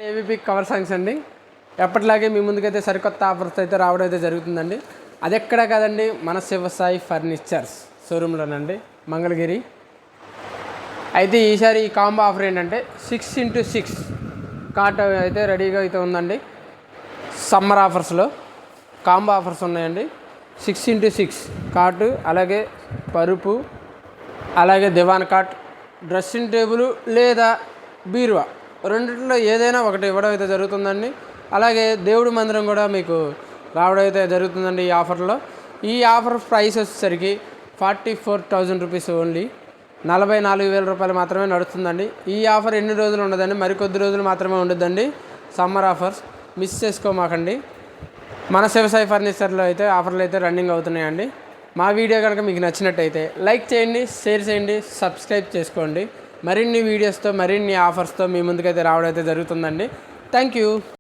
ABP cover songs అండి. ఎప్పటిలాగే మీ ముందుకైతే సరికొత్త ఆఫర్స్ అయితే రావడం అయితే జరుగుతుందండి. అది ఎక్కడ కాదండి, మన శివసాయి ఫర్నిచర్స్ షోరూంలోనండి, మంగళగిరి. అయితే ఈసారి ఈ కాంబో ఆఫర్ ఏంటంటే 6x6 కాట్ అయితే రెడీగా అయితే ఉందండి. సమ్మర్ ఆఫర్స్లో కాంబో ఆఫర్స్ ఉన్నాయండి. 6x6 కాటు, అలాగే పరుపు, అలాగే దివాన్ కాట్, డ్రెస్సింగ్ టేబుల్ లేదా బీరువా రెండింటిలో ఏదైనా ఒకటి ఇవ్వడం అయితే జరుగుతుందండి. అలాగే దేవుడి మందిరం కూడా మీకు రావడం అయితే జరుగుతుందండి ఈ ఆఫర్లో. ఈ ఆఫర్ ప్రైస్ వచ్చేసరికి 44,000 రూపీస్ ఓన్లీ, 44,000 రూపాయలు మాత్రమే నడుస్తుందండి. ఈ ఆఫర్ ఎన్ని రోజులు ఉండదండి, మరికొద్ది రోజులు మాత్రమే ఉండదండి. సమ్మర్ ఆఫర్స్ మిస్ చేసుకోమాకండి. మన శివసాయి ఫర్నిచర్లో అయితే ఆఫర్లు అయితే రన్నింగ్ అవుతున్నాయండి. మా వీడియో కనుక మీకు నచ్చినట్టయితే లైక్ చేయండి, షేర్ చేయండి, సబ్స్క్రైబ్ చేసుకోండి. మరిన్ని వీడియోస్తో మరిన్ని ఆఫర్స్తో మీ ముందుకైతే రావడం అయితే జరుగుతుందండి. Thank you.